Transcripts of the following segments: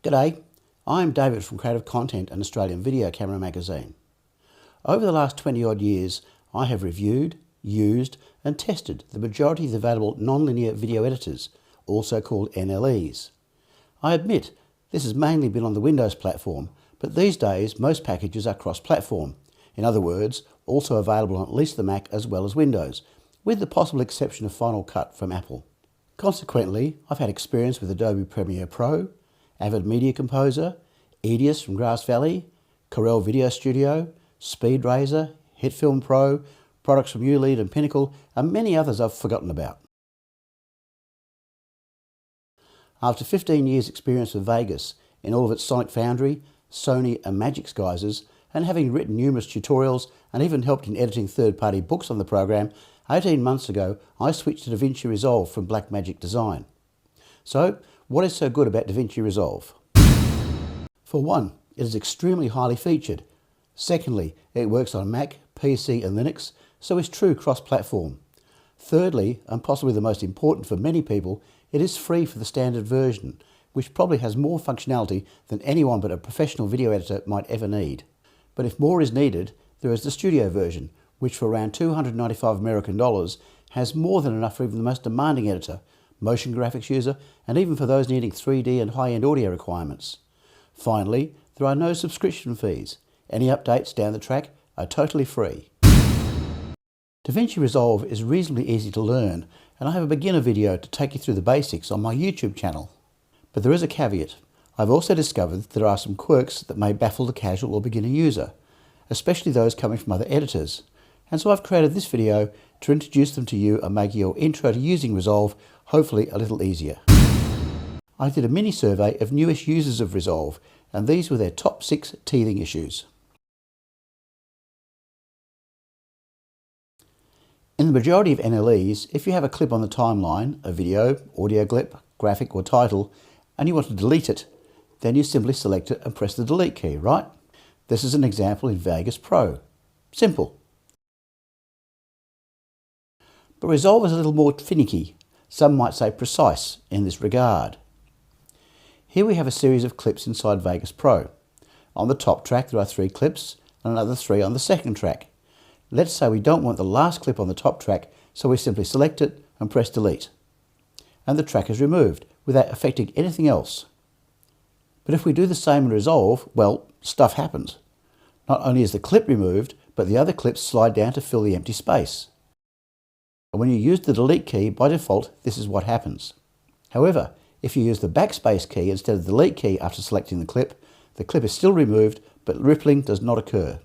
G'day, I'm David from Creative Content and Australian Video Camera Magazine. Over the last 20 odd years, I have reviewed, used and tested the majority of the available nonlinear video editors, also called NLEs. I admit this has mainly been on the Windows platform, but these days most packages are cross-platform. In other words, also available on at least the Mac as well as Windows, with the possible exception of Final Cut from Apple. Consequently, I've had experience with Adobe Premiere Pro, Avid Media Composer, Edius from Grass Valley, Corel Video Studio, Speed Razor, HitFilm Pro, products from ULEAD and Pinnacle, and many others I've forgotten about. After 15 years experience with Vegas in all of its Sonic Foundry, Sony and Magix guises, and having written numerous tutorials and even helped in editing third-party books on the program, 18 months ago I switched to DaVinci Resolve from Blackmagic Design. So, what is so good about DaVinci Resolve? For one, it is extremely highly featured. Secondly, it works on Mac, PC and Linux, so it's true cross-platform. Thirdly, and possibly the most important for many people, it is free for the standard version, which probably has more functionality than anyone but a professional video editor might ever need. But if more is needed, there is the studio version, which for around $295 American has more than enough for even the most demanding editor, motion graphics user, and even for those needing 3D and high-end audio requirements. Finally, there are no subscription fees. Any updates down the track are totally free. DaVinci Resolve is reasonably easy to learn, and I have a beginner video to take you through the basics on my YouTube channel. But there is a caveat. I've also discovered that there are some quirks that may baffle the casual or beginner user, especially those coming from other editors. And so I've created this video to introduce them to you and make your intro to using Resolve hopefully a little easier. I did a mini survey of newish users of Resolve, and these were their top 6 teething issues. In the majority of NLEs, if you have a clip on the timeline, a video, audio clip, graphic or title, and you want to delete it, then you simply select it and press the delete key, right? This is an example in Vegas Pro. Simple. But Resolve is a little more finicky, some might say precise, in this regard. Here we have a series of clips inside Vegas Pro. On the top track there are 3 clips and another 3 on the second track. Let's say we don't want the last clip on the top track, so we simply select it and press delete. And the track is removed without affecting anything else. But if we do the same in Resolve, well, stuff happens. Not only is the clip removed, but the other clips slide down to fill the empty space. And when you use the delete key, by default, this is what happens. However, if you use the backspace key instead of the delete key after selecting the clip is still removed, but rippling does not occur.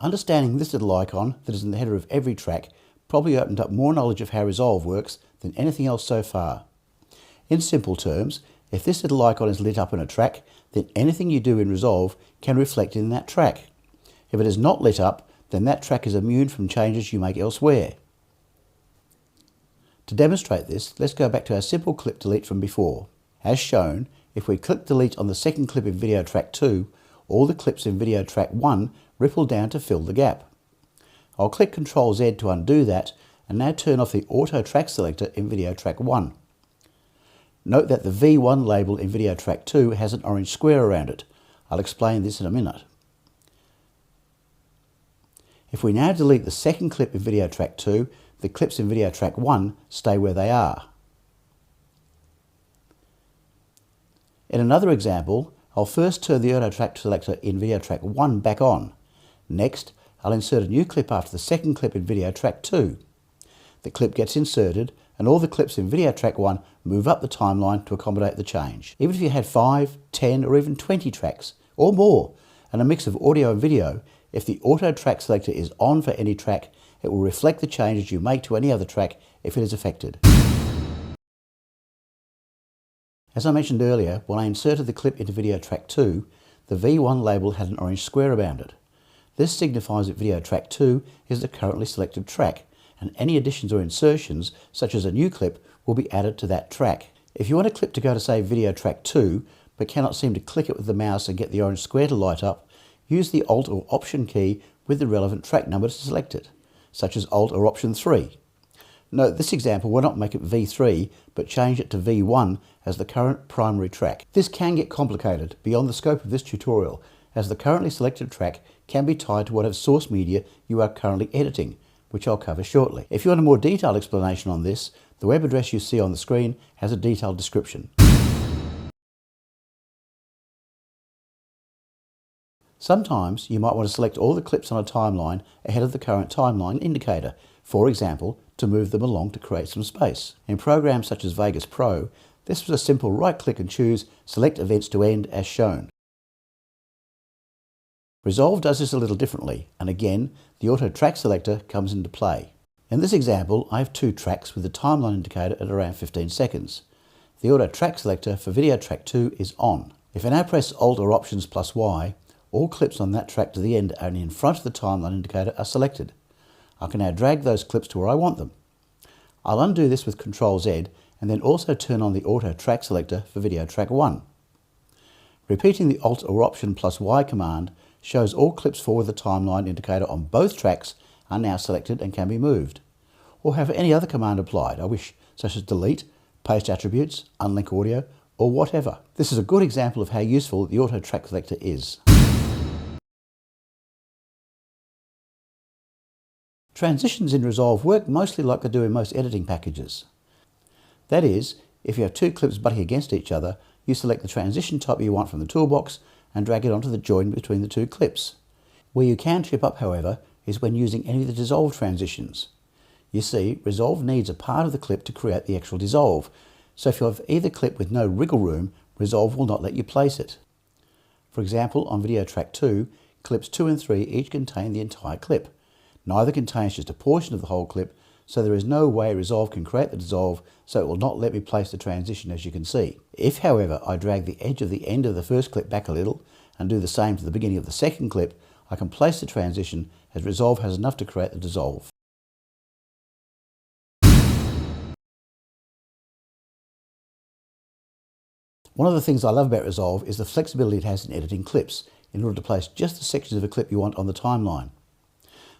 Understanding this little icon that is in the header of every track probably opened up more knowledge of how Resolve works than anything else so far. In simple terms, if this little icon is lit up in a track, then anything you do in Resolve can reflect in that track. If it is not lit up, then that track is immune from changes you make elsewhere. To demonstrate this, let's go back to our simple clip delete from before. As shown, if we click delete on the second clip in video track 2, all the clips in video track 1 ripple down to fill the gap. I'll click Ctrl Z to undo that and now turn off the auto track selector in video track 1. Note that the V1 label in video track 2 has an orange square around it. I'll explain this in a minute. If we now delete the second clip in video track 2, the clips in video track 1 stay where they are. In another example, I'll first turn the auto track selector in video track 1 back on. Next, I'll insert a new clip after the second clip in video track 2. The clip gets inserted and all the clips in video track 1 move up the timeline to accommodate the change. Even if you had 5, 10 or even 20 tracks or more and a mix of audio and video, if the auto track selector is on for any track, it will reflect the changes you make to any other track if it is affected. As I mentioned earlier, when I inserted the clip into video track 2, the V1 label had an orange square around it. This signifies that video track 2 is the currently selected track, and any additions or insertions, such as a new clip, will be added to that track. If you want a clip to go to, say, video track 2, but cannot seem to click it with the mouse and get the orange square to light up, use the Alt or Option key with the relevant track number to select it, such as Alt or Option 3. Note this example will not make it V3, but change it to V1 as the current primary track. This can get complicated beyond the scope of this tutorial, as the currently selected track can be tied to whatever source media you are currently editing, which I'll cover shortly. If you want a more detailed explanation on this, the web address you see on the screen has a detailed description. Sometimes you might want to select all the clips on a timeline ahead of the current timeline indicator, for example, to move them along to create some space. In programs such as Vegas Pro, this was a simple right-click and choose Select Events to End as shown. Resolve does this a little differently, and again, the Auto Track Selector comes into play. In this example, I have two tracks with the timeline indicator at around 15 seconds. The Auto Track Selector for video track 2 is on. If I now press Alt or Options plus Y, all clips on that track to the end and in front of the timeline indicator are selected. I can now drag those clips to where I want them. I'll undo this with Ctrl Z and then also turn on the Auto Track Selector for video track 1. Repeating the Alt or Option plus Y command shows all clips for the timeline indicator on both tracks are now selected and can be moved. Or have any other command applied I wish, such as delete, paste attributes, unlink audio, or whatever. This is a good example of how useful the Auto Track Selector is. Transitions in Resolve work mostly like they do in most editing packages. That is, if you have two clips butting against each other, you select the transition type you want from the toolbox and drag it onto the join between the two clips. Where you can trip up, however, is when using any of the dissolve transitions. You see, Resolve needs a part of the clip to create the actual dissolve, so if you have either clip with no wriggle room, Resolve will not let you place it. For example, on video track 2, clips 2 and 3 each contain the entire clip. Neither contains just a portion of the whole clip, so there is no way Resolve can create the dissolve, so it will not let me place the transition, as you can see. If, however, I drag the edge of the end of the first clip back a little and do the same to the beginning of the second clip, I can place the transition as Resolve has enough to create the dissolve. One of the things I love about Resolve is the flexibility it has in editing clips, in order to place just the sections of a clip you want on the timeline.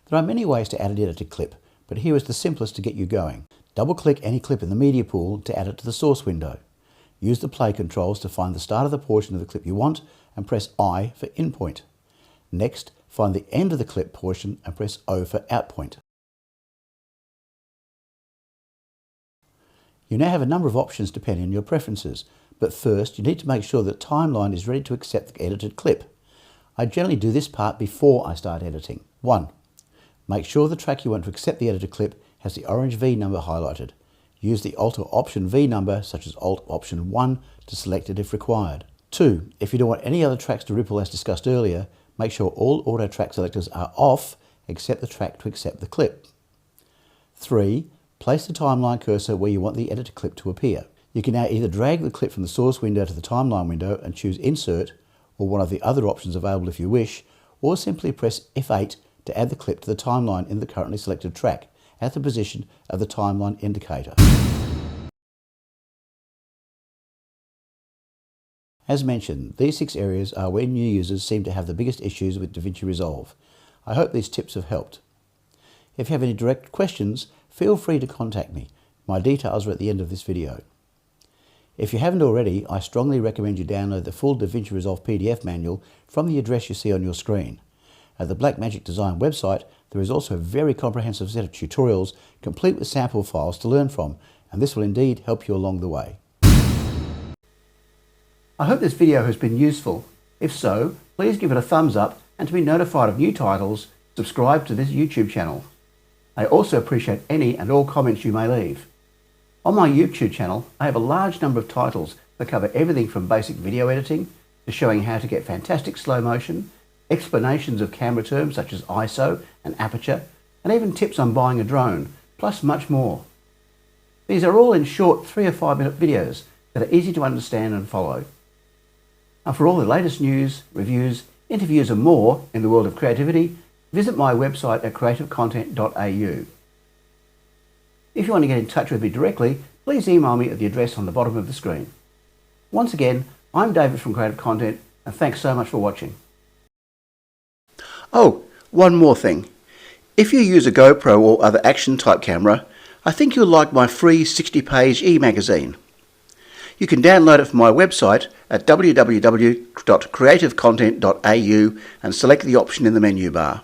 There are many ways to add an edited clip, but here is the simplest to get you going. Double-click any clip in the media pool to add it to the source window. Use the play controls to find the start of the portion of the clip you want and press I for in point. Next, find the end of the clip portion and press O for out point. You now have a number of options depending on your preferences, but first you need to make sure that Timeline is ready to accept the edited clip. I generally do this part before I start editing. 1. Make sure the track you want to accept the edited clip has the orange V number highlighted. Use the Alt or Option V number, such as Alt Option 1, to select it if required. 2. If you don't want any other tracks to ripple as discussed earlier, make sure all Auto Track selectors are off except the track to accept the clip. 3. Place the timeline cursor where you want the edited clip to appear. You can now either drag the clip from the source window to the timeline window and choose Insert, or one of the other options available if you wish, or simply press F8 to add the clip to the timeline in the currently selected track at the position of the timeline indicator. As mentioned, these 6 areas are where new users seem to have the biggest issues with DaVinci Resolve. I hope these tips have helped. If you have any direct questions, feel free to contact me. My details are at the end of this video. If you haven't already, I strongly recommend you download the full DaVinci Resolve PDF manual from the address you see on your screen. At the Blackmagic Design website, there is also a very comprehensive set of tutorials complete with sample files to learn from, and this will indeed help you along the way. I hope this video has been useful. If so, please give it a thumbs up, and to be notified of new titles, subscribe to this YouTube channel. I also appreciate any and all comments you may leave. On my YouTube channel, I have a large number of titles that cover everything from basic video editing to showing how to get fantastic slow motion, explanations of camera terms such as ISO and aperture, and even tips on buying a drone, plus much more. These are all in short 3 or 5 minute videos that are easy to understand and follow. And for all the latest news, reviews, interviews and more in the world of creativity, visit my website at creativecontent.au. If you want to get in touch with me directly, please email me at the address on the bottom of the screen. Once again, I'm David from Creative Content, and thanks so much for watching. Oh, one more thing. If you use a GoPro or other action type camera, I think you'll like my free 60-page e-magazine. You can download it from my website at www.creativecontent.au and select the option in the menu bar.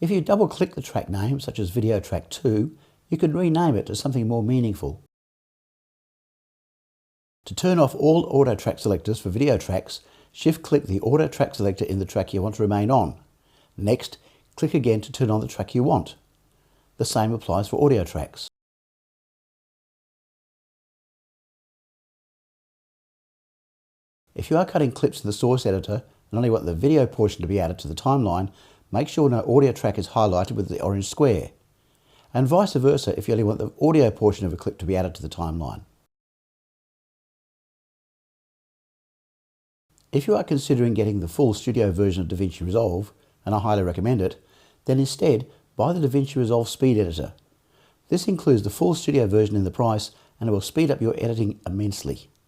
If you double-click the track name, such as Video Track 2, you can rename it to something more meaningful. To turn off all auto track selectors for video tracks, shift-click the auto track selector in the track you want to remain on. Next, click again to turn on the track you want. The same applies for audio tracks. If you are cutting clips in the source editor and only want the video portion to be added to the timeline, make sure no audio track is highlighted with the orange square. And vice versa if you only want the audio portion of a clip to be added to the timeline. If you are considering getting the full studio version of DaVinci Resolve, and I highly recommend it, then instead buy the DaVinci Resolve Speed Editor. This includes the full studio version in the price and it will speed up your editing immensely.